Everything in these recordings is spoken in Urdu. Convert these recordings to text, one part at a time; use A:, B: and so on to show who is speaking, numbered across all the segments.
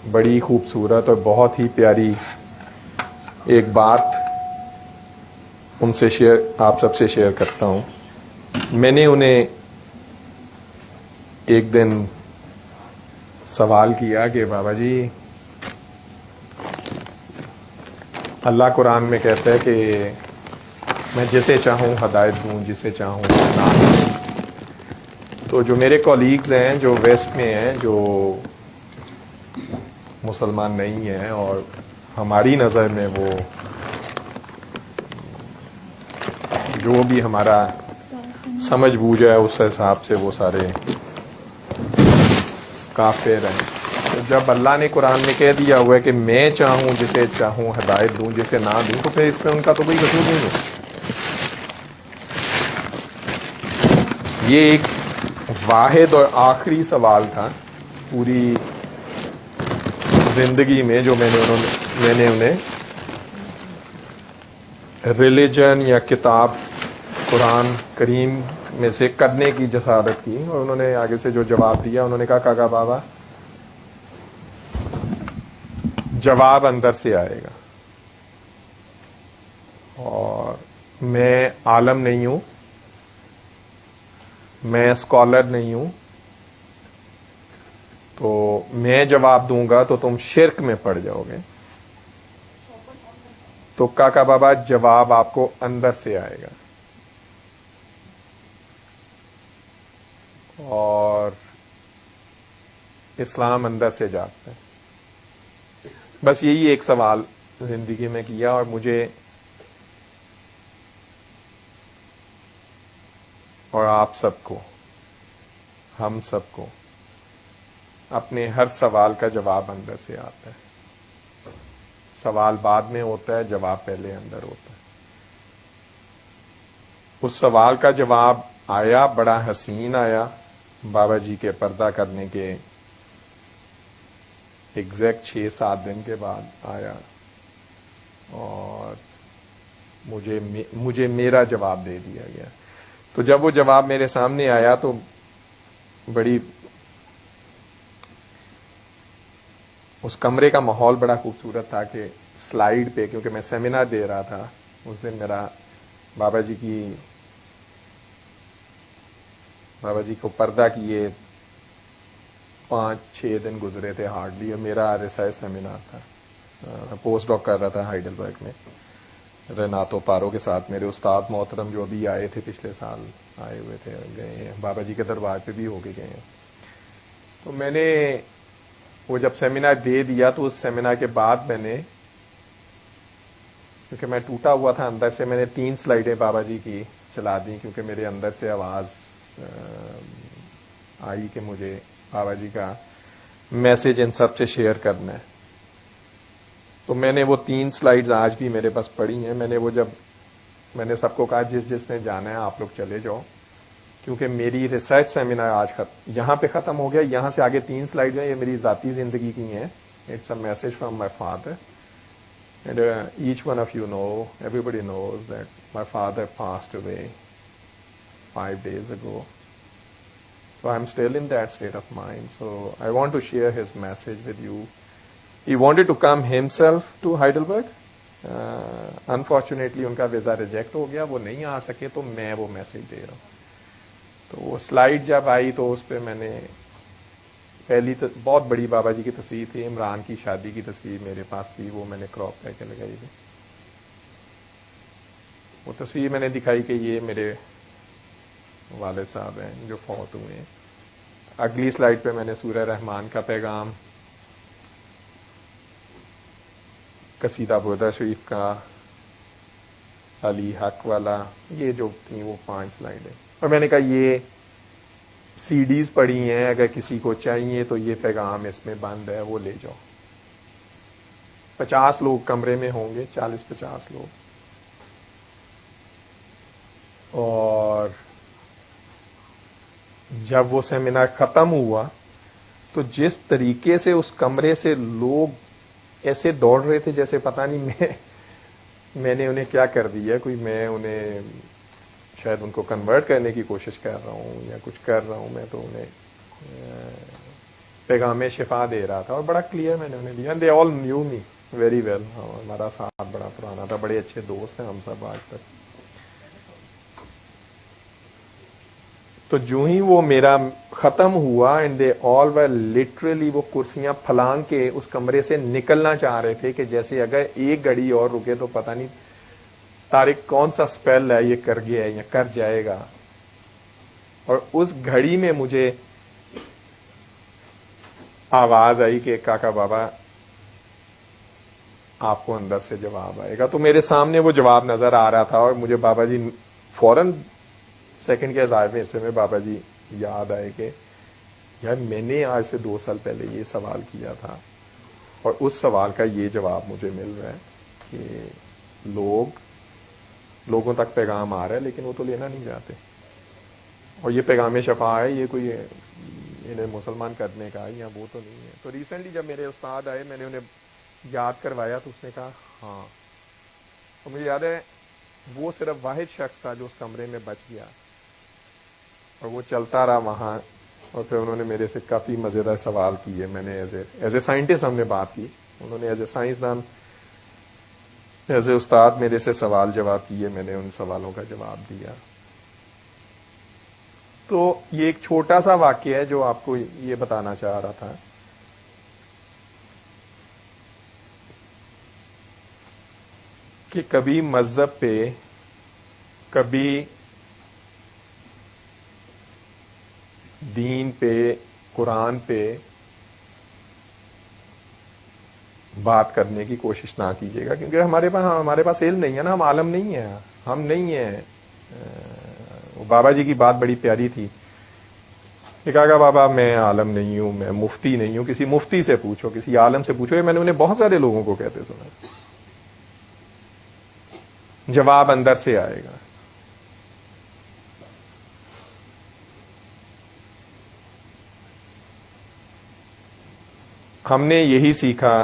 A: بڑی خوبصورت اور بہت ہی پیاری ایک بات ان سے آپ سب سے شیئر کرتا ہوں. میں نے انہیں ایک دن سوال کیا کہ بابا جی اللہ قرآن میں کہتا ہے کہ میں جسے چاہوں ہدایت دوں، جسے چاہوں نہ دوں. تو جو میرے کولیگز ہیں جو ویسٹ میں ہیں، جو مسلمان نہیں ہیں، اور ہماری نظر میں وہ جو بھی ہمارا سمجھ بوجھ ہے اس حساب سے وہ سارے کافر ہیں. تو جب اللہ نے قرآن میں کہہ دیا ہوا ہے کہ میں چاہوں جسے چاہوں ہدایت دوں، جسے نہ دوں، تو پھر اس میں ان کا تو کوئی قصور نہیں ہے. یہ ایک واحد اور آخری سوال تھا پوری زندگی میں جو میں نے انہیں ریلیجن یا کتاب قرآن کریم میں سے کرنے کی جسارت کی. اور انہوں نے آگے سے جو جواب دیا، انہوں نے کہا کاکا بابا جواب اندر سے آئے گا، اور میں عالم نہیں ہوں، میں اسکالر نہیں ہوں، تو میں جواب دوں گا تو تم شرک میں پڑ جاؤ گے. تو کاکا بابا جواب آپ کو اندر سے آئے گا، اور اسلام اندر سے جاتا ہے. بس یہی ایک سوال زندگی میں کیا، اور مجھے اور آپ سب کو، ہم سب کو اپنے ہر سوال کا جواب اندر سے آتا ہے. سوال بعد میں ہوتا ہے، جواب پہلے اندر ہوتا ہے. اس سوال کا جواب آیا، بڑا حسین آیا، بابا جی کے پردہ کرنے کے ایگزیکٹ 6-7 دن کے بعد آیا، اور مجھے میرا جواب دے دیا گیا. تو جب وہ جواب میرے سامنے آیا تو بڑی اس کمرے کا ماحول بڑا خوبصورت تھا کہ سلائیڈ پہ، کیونکہ میں سیمینار دے رہا تھا اس دن، میرا بابا جی کو پردہ کیے 5-6 دن گزرے تھے ہارڈلی، اور میرا ریسرچ سیمینار تھا. پوسٹ ڈاک کر رہا تھا ہائیڈلبرگ میں ریناتو پارو کے ساتھ. میرے استاد محترم جو ابھی آئے تھے، پچھلے سال آئے ہوئے تھے، گئے ہیں بابا جی کے دربار پہ بھی ہو کے گئے ہیں. تو میں نے وہ جب سیمینار دے دیا تو اس سیمینار کے بعد میں نے، کیونکہ میں ٹوٹا ہوا تھا اندر سے، میں نے 3 سلائیڈیں بابا جی کی چلا دی، کیونکہ میرے اندر سے آواز آئی کہ مجھے بابا جی کا میسج ان سب سے شیئر کرنا ہے. تو میں نے وہ 3 سلائیڈز آج بھی میرے پاس پڑھی ہیں. میں نے سب کو کہا جس نے جانا ہے آپ لوگ چلے جاؤ، کیونکہ میری ریسرچ سیمینار آج یہاں پہ ختم ہو گیا. یہاں سے آگے 3 سلائیڈ ہیں، یہ میری ذاتی زندگی کی ہیں. It's a message from my father. And each one of you know, everybody knows that my father passed away 5 days ago. So I'm still in that state of mind. So I want to share his message with you. He wanted to come himself to Heidelberg. Unfortunately, ان کا ویزا ریجیکٹ ہو گیا، وہ نہیں آ سکے، تو میں وہ میسج دے رہا ہوں. تو وہ سلائیڈ جب آئی تو اس پہ میں نے پہلی بہت بڑی بابا جی کی تصویر تھی، عمران کی شادی کی تصویر میرے پاس تھی، وہ میں نے کراپ کر کے لگائی تھی. وہ تصویر میں نے دکھائی کہ یہ میرے والد صاحب ہیں جو فوت ہوئے ہیں. اگلی سلائیڈ پہ میں نے سورہ رحمان کا پیغام، قصیدہ بردہ شریف کا، علی حق والا، یہ جو تھی وہ 5 سلائیڈ ہیں. اور میں نے کہا یہ سی ڈیز پڑی ہیں، اگر کسی کو چاہیے تو یہ پیغام اس میں بند ہے، وہ لے جاؤ. 50 لوگ کمرے میں ہوں گے، 40-50 لوگ. اور جب وہ سیمینار ختم ہوا تو جس طریقے سے اس کمرے سے لوگ ایسے دوڑ رہے تھے جیسے پتہ نہیں میں نے انہیں کیا کر دیا، کوئی میں انہیں شاید ان کو کنورٹ کرنے کی کوشش کر رہا ہوں یا کچھ کر رہا ہوں. میں تو انہیں پیغام شفا دے رہا تھا اور بڑا کلیئر میں نے انہیں دیا. دے آل نیو می ویری ویل. ہمارا ساتھ بڑا پرانا تھا, بڑے اچھے دوست ہیں ہم سب آج تک. تو جو ہی وہ میرا ختم ہوا and they all were literally, وہ کرسیاں پھلانگ کے اس کمرے سے نکلنا چاہ رہے تھے کہ جیسے اگر ایک گھڑی اور رکے تو پتہ نہیں طارق کون سا اسپیل ہے یہ کر گیا ہے یا کر جائے گا. اور اس گھڑی میں مجھے آواز آئی کہ کاکا بابا آپ کو اندر سے جواب آئے گا. تو میرے سامنے وہ جواب نظر آ رہا تھا اور مجھے بابا جی فوراً سیکنڈ کے 1000ویں حصے میں بابا جی یاد آئے کہ یار میں نے آج سے 2 سال پہلے یہ سوال کیا تھا اور اس سوال کا یہ جواب مجھے مل رہا ہے کہ لوگوں تک پیغام آ رہا ہے لیکن وہ تو لینا نہیں چاہتے. اور یہ پیغام شفا ہے, یہ کوئی انہیں مسلمان کرنے کا یا وہ تو نہیں ہے. تو ریسنٹلی جب میرے استاد آئے میں نے انہیں یاد کروایا تو اس نے کہا ہاں. تو مجھے یاد ہے وہ صرف واحد شخص تھا جو اس کمرے میں بچ گیا اور وہ چلتا رہا وہاں. اور پھر انہوں نے میرے سے کافی مزیدار سوال کیے. میں نے ایز اے سائنٹسٹ ہم نے بات کی, انہوں نے ایز اے سائنسدان ایز اے استاد میرے سے سوال جواب کیے, میں نے ان سوالوں کا جواب دیا. تو یہ ایک چھوٹا سا واقعہ ہے جو آپ کو یہ بتانا چاہ رہا تھا کہ کبھی مذہب پہ, کبھی دین پہ, قرآن پہ بات کرنے کی کوشش نہ کیجیے گا, کیونکہ ہمارے پاس علم نہیں ہے نا, ہم عالم نہیں ہیں, ہم نہیں ہیں. بابا جی کی بات بڑی پیاری تھی کہ کہا بابا میں عالم نہیں ہوں, میں مفتی نہیں ہوں, کسی مفتی سے پوچھو, کسی عالم سے پوچھو. یہ میں نے انہیں بہت سارے لوگوں کو کہتے سنا. جواب اندر سے آئے گا. ہم نے یہی سیکھا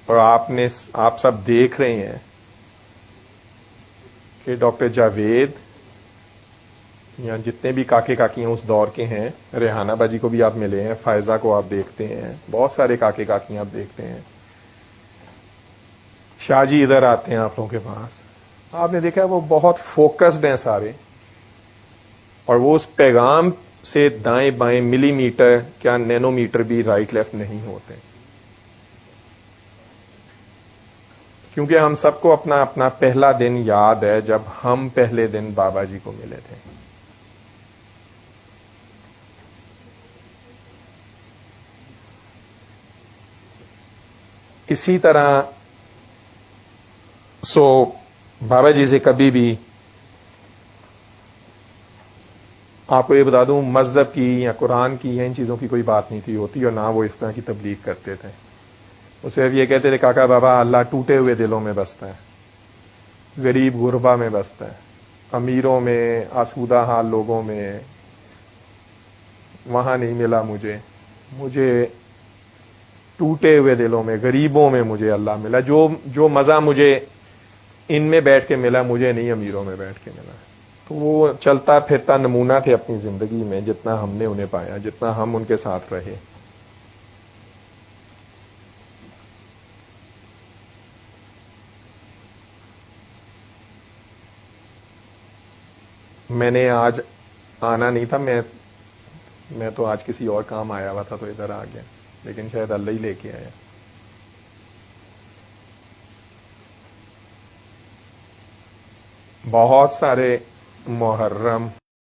A: اور آپ سب دیکھ رہے ہیں کہ ڈاکٹر جاوید یا جتنے بھی کاکے کاکیاں اس دور کے ہیں, ریحانہ باجی کو بھی آپ ملے ہیں, فائزہ کو آپ دیکھتے ہیں, بہت سارے کاکے کاکیاں آپ دیکھتے ہیں, شاہ جی ادھر آتے ہیں آپ لوگوں کے پاس, آپ نے دیکھا وہ بہت فوکسڈ ہیں سارے, اور وہ اس پیغام سے دائیں بائیں ملی میٹر کیا نینو میٹر بھی رائٹ لیفٹ نہیں ہوتے, کیونکہ ہم سب کو اپنا اپنا پہلا دن یاد ہے جب ہم پہلے دن بابا جی کو ملے تھے. اسی طرح بابا جی سے کبھی بھی آپ کو یہ بتا دوں مذہب کی یا قرآن کی یا ان چیزوں کی کوئی بات نہیں تھی ہوتی, اور نہ وہ اس طرح کی تبلیغ کرتے تھے. وہ صرف یہ کہتے تھے کاکا بابا اللہ ٹوٹے ہوئے دلوں میں بستا ہے, غریب غربا میں بستا ہے, امیروں میں, آسودہ حال لوگوں میں, وہاں نہیں ملا مجھے ٹوٹے ہوئے دلوں میں, غریبوں میں مجھے اللہ ملا. جو مزہ مجھے ان میں بیٹھ کے ملا مجھے نہیں امیروں میں بیٹھ کے ملا. تو وہ چلتا پھرتا نمونہ تھے اپنی زندگی میں, جتنا ہم نے انہیں پایا, جتنا ہم ان کے ساتھ رہے. میں نے آج آنا نہیں تھا, میں تو آج کسی اور کام آیا ہوا تھا تو ادھر آ گیا, لیکن شاید اللہ ہی لے کے آیا. بہت سارے محرم